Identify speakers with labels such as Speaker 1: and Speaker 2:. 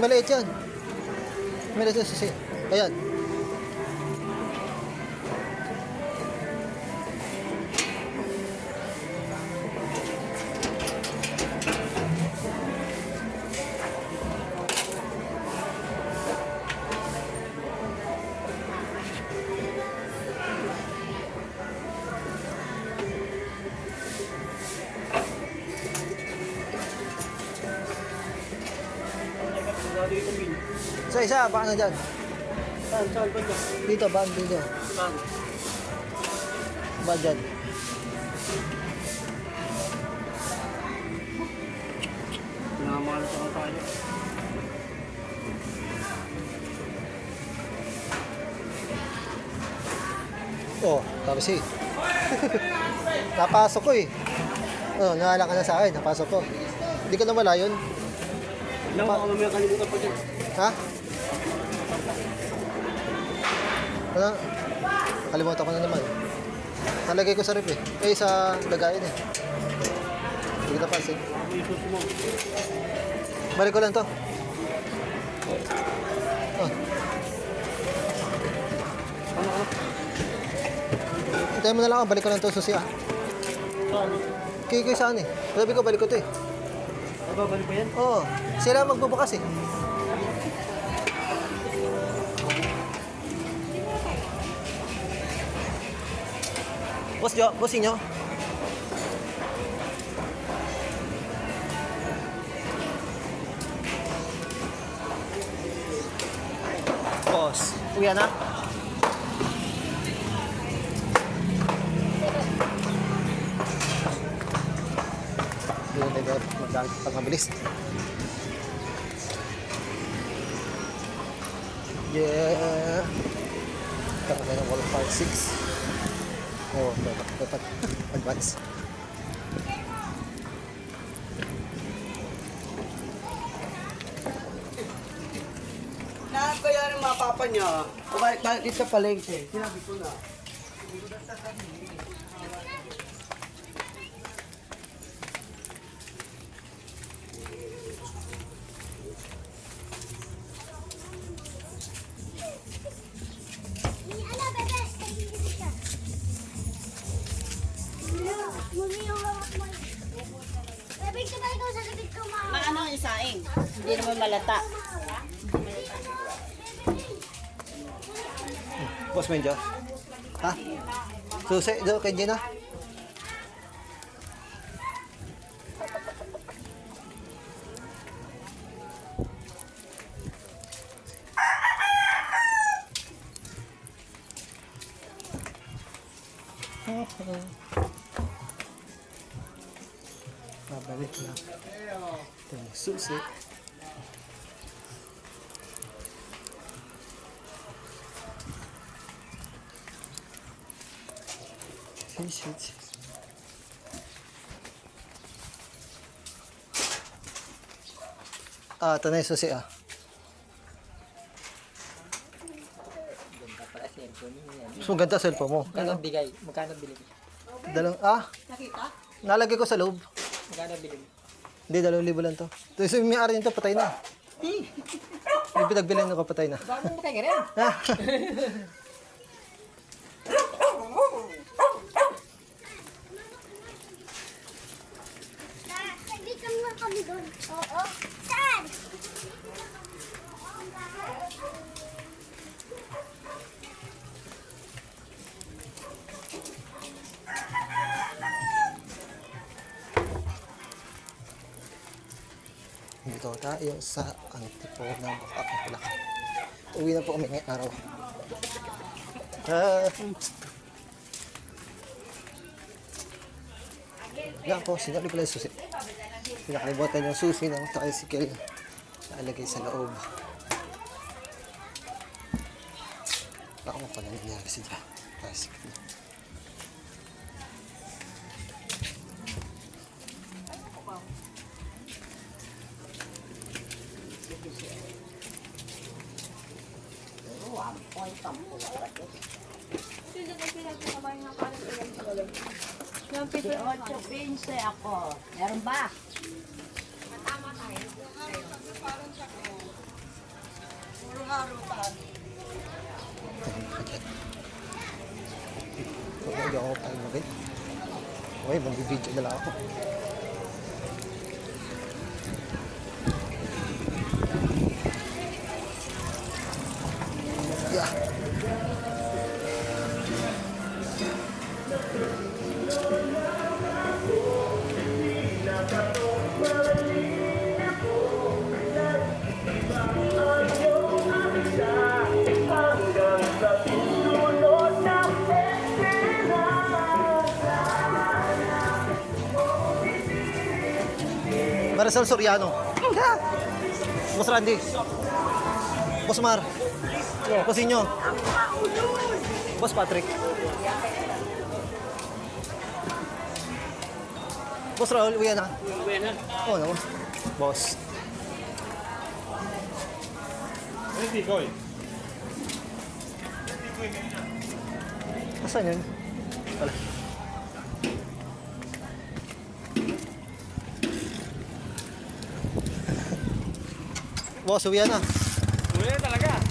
Speaker 1: maliit yan. Maliit yung susi. Ayan. Isa, baka na dyan.
Speaker 2: Saan ba dyan?
Speaker 1: Dito, baka dito.
Speaker 2: Saan?
Speaker 1: Baka dyan.
Speaker 2: Pinamahal sa tayo.
Speaker 1: Oh, tapos eh. Napasok ko eh. Oh, nahala ka na sa akin. Napasok ko. Hindi ka na wala yun.
Speaker 2: Ilang baka mamaya kalimutan pa dyan.
Speaker 1: Ha? Ano? Kalimutan ko na naman. Nalagay ko sa rep eh. Eh, sa lagayan eh. Hindi ko napansin.
Speaker 2: Isus mo.
Speaker 1: Balik ko lang to. Oh.
Speaker 2: Ano ka?
Speaker 1: Hintayin mo na lang ako. Balik ko lang to susi ah.
Speaker 2: Saan?
Speaker 1: Kikoy saan eh. Sabi ko balik ko to eh.
Speaker 2: Ay, babalik pa yan?
Speaker 1: Oo. Sila magbubukas eh. Bossing nyo. Boss, uwi na. Doon tayo magdaan pag mabilis. Yeah. Tara tayo ng 156. Oh, dapat advance.
Speaker 2: Lahat kaya ng mga papa niya, balik dito sa palengke. Sinabi ko na.
Speaker 3: Maano ang isaing? Hindi naman malata.
Speaker 1: Boss Menjo. Ha? Susi, do kay Gina. Babalik na. Ito yung susi. Shit. Ah, ito na yung susi ah. Mas maganda cellphone mo.
Speaker 3: Magkano bigay? Magkano bili? Nakita?
Speaker 1: Nalagay ko sa loob.
Speaker 3: Magkano bili?
Speaker 1: Hindi, 2,000 lang to. Ito yung may-ari nito, patay na. May pinagbilang ko, patay na.
Speaker 3: Bakit mo kaya rin?
Speaker 4: Nagbitan mo kami doon. Oo. Saan?
Speaker 1: Dito tayo sa Antipolo ng Bulacan. Uwi na po kami ngayong araw. Yan po, sinali pala yung susi. Pinakalimutan yung susi ng tricycle. Nalagay sa loob. Baka mo pala nangyari sa tricycle.
Speaker 3: Yung 8 pinse ako. Meron ba?
Speaker 2: Araw-araw tayo.
Speaker 1: Hindi ako tayo magay. Okay, magbibidyo na lang ako. Yeah. Marisol Soriano. Boss Randy. Boss Mar. Boss Inyo. Boss Patrick. Boss Raul, uwi na. Oo naman. Boss. Asan yun? Wala. Boss, uwi na.
Speaker 3: Uwi talaga.